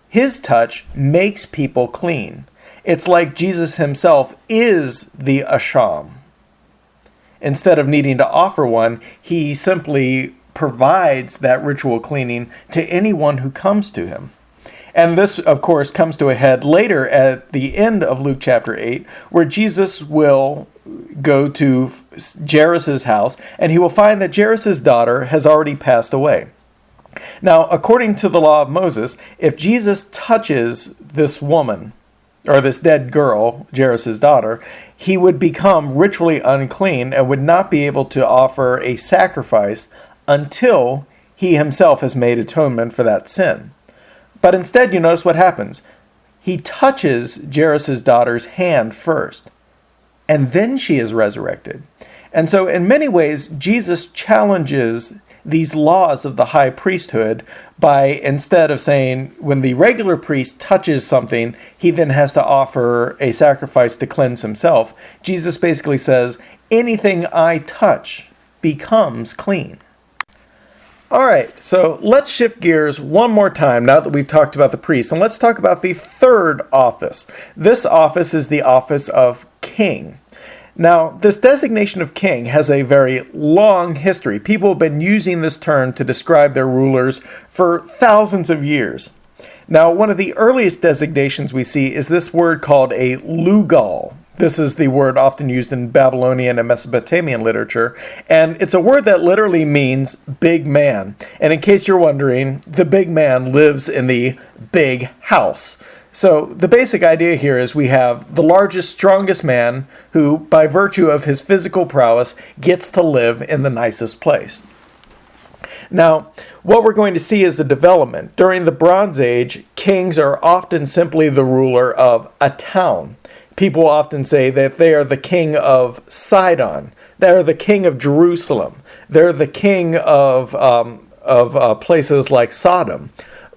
his touch makes people clean. It's like Jesus himself is the asham. Instead of needing to offer one, he simply provides that ritual cleaning to anyone who comes to him. And this, of course, comes to a head later at the end of Luke chapter 8, where Jesus will go to Jairus' house, and he will find that Jairus' daughter has already passed away. Now, according to the law of Moses, if Jesus touches this woman, or this dead girl, Jairus' daughter, he would become ritually unclean and would not be able to offer a sacrifice until he himself has made atonement for that sin. But instead, you notice what happens. He touches Jairus' daughter's hand first, and then she is resurrected. And so in many ways, Jesus challenges these laws of the high priesthood by, instead of saying when the regular priest touches something, he then has to offer a sacrifice to cleanse himself. Jesus basically says, anything I touch becomes clean. All right, so let's shift gears one more time now that we've talked about the priest, and let's talk about the third office. This office is the office of king. Now, this designation of king has a very long history. People have been using this term to describe their rulers for thousands of years. Now, one of the earliest designations we see is this word called a lugal. This is the word often used in Babylonian and Mesopotamian literature, and it's a word that literally means big man. And in case you're wondering, the big man lives in the big house. So the basic idea here is we have the largest, strongest man who, by virtue of his physical prowess, gets to live in the nicest place. Now, what we're going to see is a development. During the Bronze Age, kings are often simply the ruler of a town. People often say that they are the king of Sidon. They're the king of Jerusalem. They're the king of places like Sodom.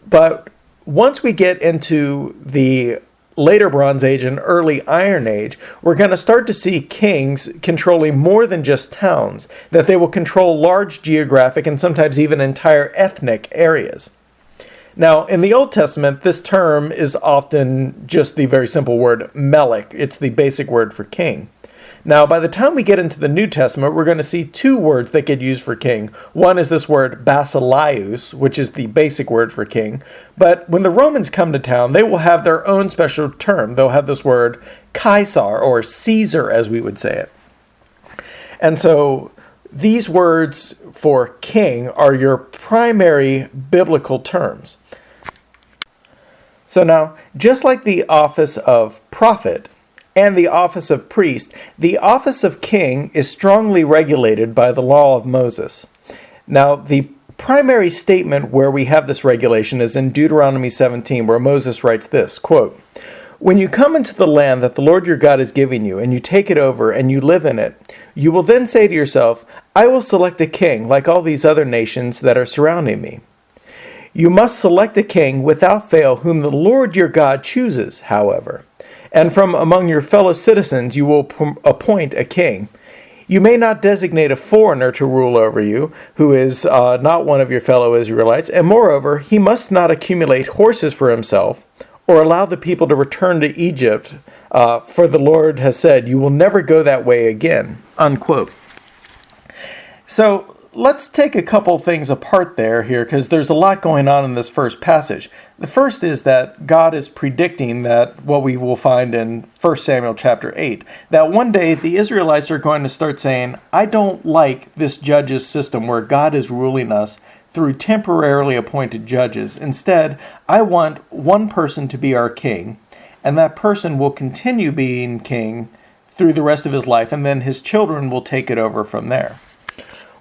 But once we get into the later Bronze Age and early Iron Age, we're going to start to see kings controlling more than just towns, that they will control large geographic and sometimes even entire ethnic areas. Now, in the Old Testament, this term is often just the very simple word melech. It's the basic word for king. Now, by the time we get into the New Testament, we're going to see two words that get used for king. One is this word basileus, which is the basic word for king. But when the Romans come to town, they will have their own special term. They'll have this word Caesar, or Caesar, as we would say it. And so these words for king are your primary biblical terms. So now, just like the office of prophet and the office of priest, the office of king is strongly regulated by the law of Moses. Now, the primary statement where we have this regulation is in Deuteronomy 17, where Moses writes this, quote, "When you come into the land that the Lord your God is giving you, and you take it over, and you live in it, you will then say to yourself, I will select a king like all these other nations that are surrounding me. You must select a king without fail whom the Lord your God chooses, however. And from among your fellow citizens you will appoint a king. You may not designate a foreigner to rule over you, who is not one of your fellow Israelites, and moreover, he must not accumulate horses for himself, or allow the people to return to Egypt, for the Lord has said, you will never go that way again." Unquote. So let's take a couple things apart here, because there's a lot going on in this first passage. The first is that God is predicting that what we will find in 1 Samuel chapter 8, that one day the Israelites are going to start saying, I don't like this judges system where God is ruling us through temporarily appointed judges. Instead, I want one person to be our king, and that person will continue being king through the rest of his life, and then his children will take it over from there.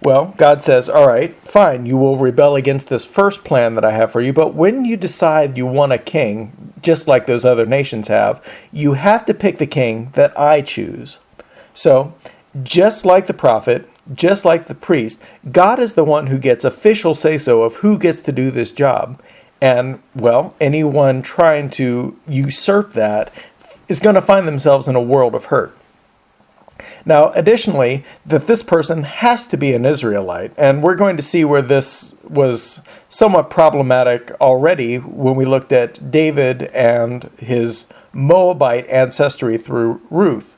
Well, God says, all right, fine, you will rebel against this first plan that I have for you, but when you decide you want a king, just like those other nations have, you have to pick the king that I choose. So, just like the prophet, just like the priest, God is the one who gets official say-so of who gets to do this job. And, well, anyone trying to usurp that is going to find themselves in a world of hurt. Now, additionally, that this person has to be an Israelite, and we're going to see where this was somewhat problematic already when we looked at David and his Moabite ancestry through Ruth.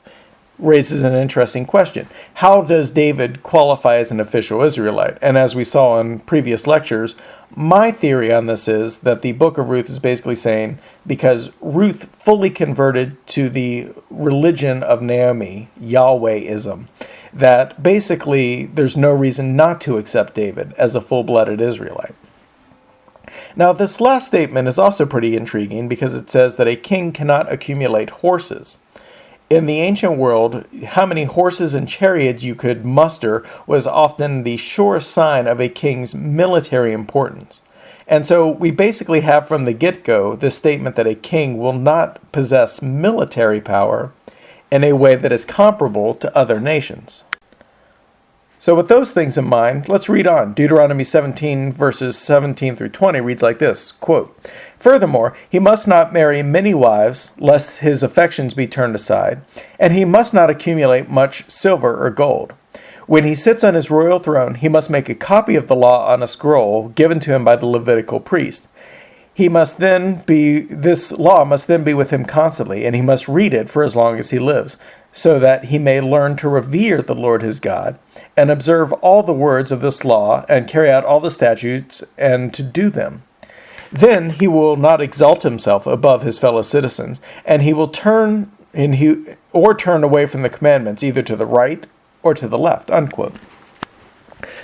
raises an interesting question. How does David qualify as an official Israelite? And as we saw in previous lectures, my theory on this is that the book of Ruth is basically saying, because Ruth fully converted to the religion of Naomi, Yahwehism, that basically there's no reason not to accept David as a full-blooded Israelite. Now, this last statement is also pretty intriguing because it says that a king cannot accumulate horses. In the ancient world, how many horses and chariots you could muster was often the surest sign of a king's military importance. And so we basically have from the get-go this statement that a king will not possess military power in a way that is comparable to other nations. So with those things in mind, let's read on. Deuteronomy 17 verses 17 through 20 reads like this, quote, "Furthermore, he must not marry many wives, lest his affections be turned aside, and he must not accumulate much silver or gold. When he sits on his royal throne, he must make a copy of the law on a scroll given to him by the Levitical priest. This law must then be with him constantly, and he must read it for as long as he lives, so that he may learn to revere the Lord his God, and observe all the words of this law, and carry out all the statutes, and to do them. Then he will not exalt himself above his fellow citizens, and he will turn away from the commandments, either to the right or to the left." Unquote.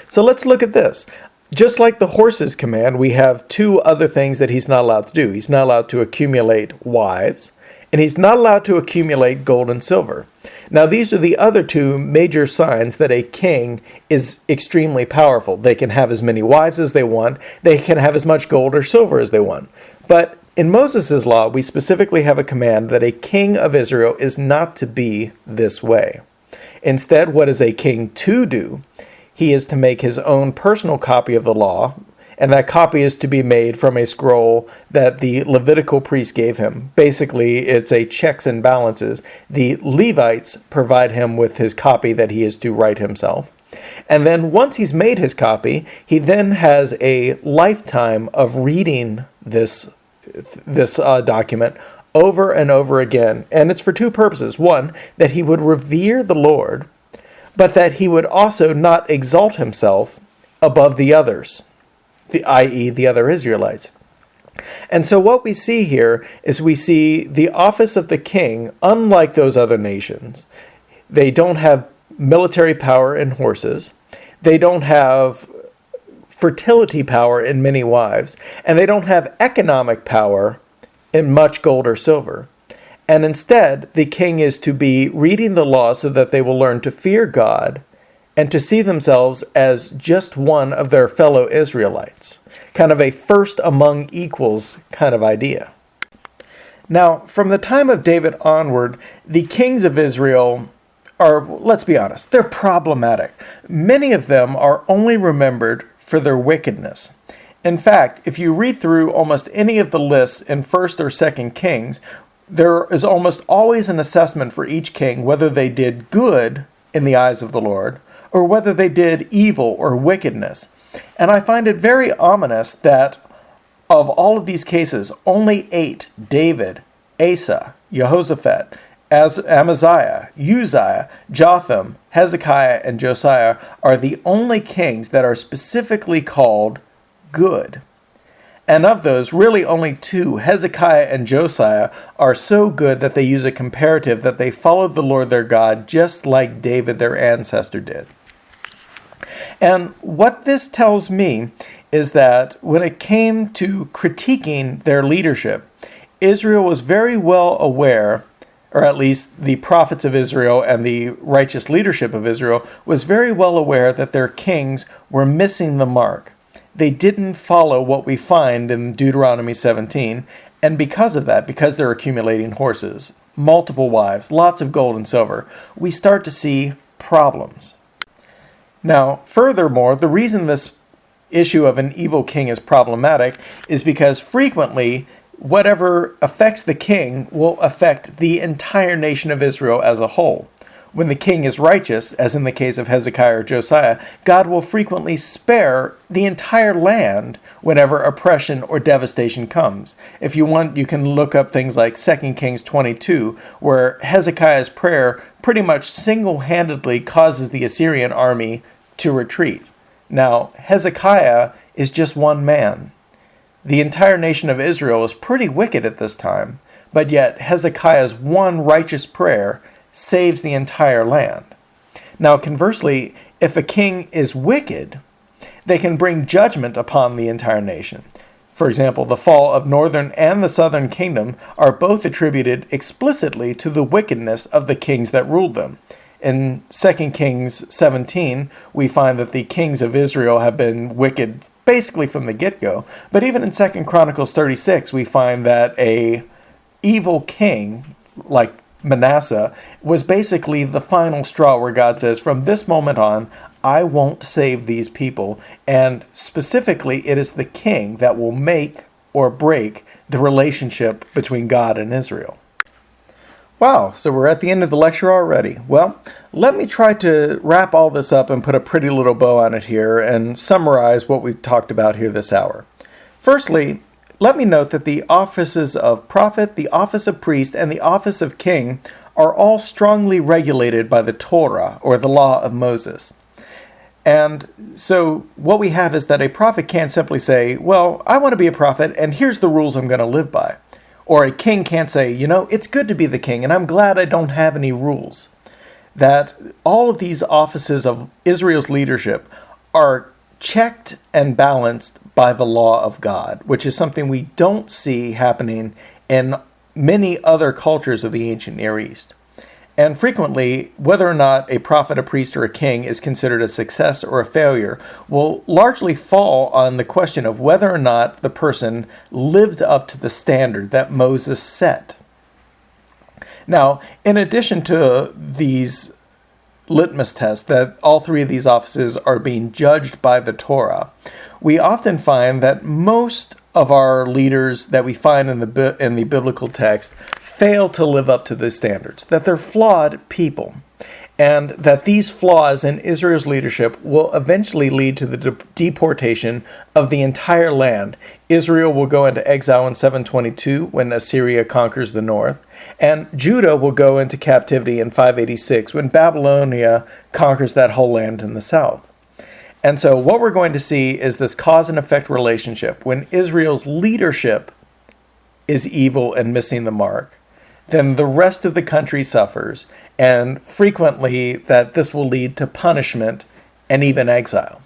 So let's look at this. Just like the horses command, we have two other things that he's not allowed to do. He's not allowed to accumulate wives, and he's not allowed to accumulate gold and silver. Now, these are the other two major signs that a king is extremely powerful. They can have as many wives as they want. They can have as much gold or silver as they want. But in Moses' law, we specifically have a command that a king of Israel is not to be this way. Instead, what is a king to do? He is to make his own personal copy of the law, and that copy is to be made from a scroll that the Levitical priest gave him. Basically, it's a checks and balances. The Levites provide him with his copy that he is to write himself. And then once he's made his copy, he then has a lifetime of reading this document over and over again. And it's for two purposes. One, that he would revere the Lord, but that he would also not exalt himself above the others, i.e. the other Israelites. And so what we see here is we see the office of the king, unlike those other nations. They don't have military power in horses. They don't have fertility power in many wives. And they don't have economic power in much gold or silver. And instead, the king is to be reading the law so that they will learn to fear God and to see themselves as just one of their fellow Israelites. Kind of a first among equals kind of idea. Now, from the time of David onward, the kings of Israel are, let's be honest, they're problematic. Many of them are only remembered for their wickedness. In fact, if you read through almost any of the lists in 1st or 2nd Kings, there is almost always an assessment for each king whether they did good in the eyes of the Lord or whether they did evil or wickedness. And I find it very ominous that of all of these cases, only 8, David, Asa, Jehoshaphat, Amaziah, Uzziah, Jotham, Hezekiah, and Josiah are the only kings that are specifically called good. And of those, really only 2, Hezekiah and Josiah, are so good that they use a comparative that they followed the Lord their God just like David, their ancestor, did. And what this tells me is that when it came to critiquing their leadership, Israel was very well aware, or at least the prophets of Israel and the righteous leadership of Israel was very well aware that their kings were missing the mark. They didn't follow what we find in Deuteronomy 17, and because of that, because they're accumulating horses, multiple wives, lots of gold and silver, we start to see problems. Now, furthermore, the reason this issue of an evil king is problematic is because frequently whatever affects the king will affect the entire nation of Israel as a whole. When the king is righteous, as in the case of Hezekiah or Josiah, God will frequently spare the entire land whenever oppression or devastation comes. If you want, you can look up things like 2 Kings 22, where Hezekiah's prayer pretty much single-handedly causes the Assyrian army to retreat. Now, Hezekiah is just one man. The entire nation of Israel is pretty wicked at this time, but yet Hezekiah's one righteous prayer saves the entire land. Now, conversely, if a king is wicked, they can bring judgment upon the entire nation. For example, the fall of northern and the southern kingdom are both attributed explicitly to the wickedness of the kings that ruled them. In 2 Kings 17, we find that the kings of Israel have been wicked basically from the get-go. But even in 2 Chronicles 36, we find that a evil king, like Manasseh, was basically the final straw where God says, from this moment on, I won't save these people. And specifically, it is the king that will make or break the relationship between God and Israel. Wow, so we're at the end of the lecture already. Well, let me try to wrap all this up and put a pretty little bow on it here and summarize what we've talked about here this hour. Firstly, let me note that the offices of prophet, the office of priest, and the office of king are all strongly regulated by the Torah, or the law of Moses. And so what we have is that a prophet can't simply say, well, I want to be a prophet, and here's the rules I'm going to live by. Or a king can't say, it's good to be the king, and I'm glad I don't have any rules. That all of these offices of Israel's leadership are checked and balanced by the law of God, which is something we don't see happening in many other cultures of the ancient Near East. And frequently, whether or not a prophet, a priest, or a king is considered a success or a failure will largely fall on the question of whether or not the person lived up to the standard that Moses set. Now, in addition to these litmus test that all three of these offices are being judged by the Torah, we often find that most of our leaders that we find in the biblical text fail to live up to the standards, that they're flawed people, and that these flaws in Israel's leadership will eventually lead to the deportation of the entire land. Israel will go into exile in 722 when Assyria conquers the north, and Judah will go into captivity in 586 when Babylonia conquers that whole land in the south. And so what we're going to see is this cause and effect relationship. When Israel's leadership is evil and missing the mark, then the rest of the country suffers, and frequently that this will lead to punishment and even exile.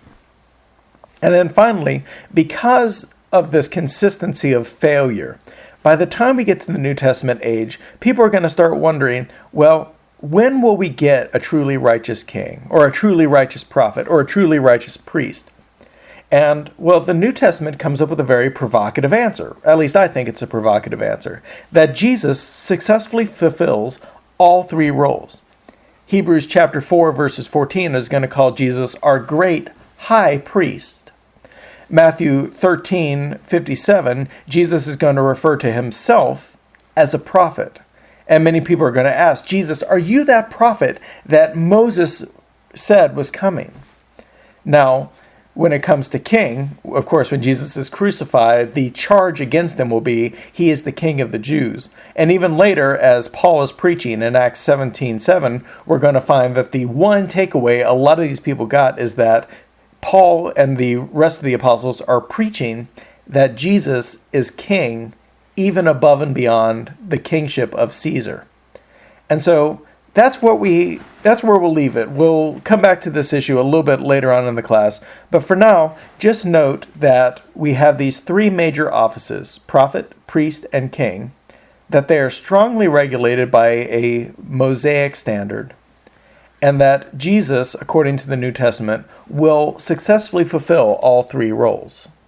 And then finally, because of this consistency of failure, by the time we get to the New Testament age, people are going to start wondering, well, when will we get a truly righteous king, or a truly righteous prophet, or a truly righteous priest? And, well, the New Testament comes up with a very provocative answer. At least I think it's a provocative answer. That Jesus successfully fulfills all three roles. Hebrews chapter 4, verses 14 is going to call Jesus our great high priest. Matthew 13:57, Jesus is going to refer to himself as a prophet. And many people are going to ask, Jesus, are you that prophet that Moses said was coming? Now, when it comes to king, of course, when Jesus is crucified, the charge against him will be, he is the king of the Jews. And even later, as Paul is preaching in Acts 17:7, we're going to find that the one takeaway a lot of these people got is that Paul and the rest of the apostles are preaching that Jesus is king even above and beyond the kingship of Caesar. And so that's where we'll leave it. We'll come back to this issue a little bit later on in the class. But for now, just note that we have these three major offices, prophet, priest, and king, that they are strongly regulated by a Mosaic standard, and that Jesus, according to the New Testament, will successfully fulfill all three roles.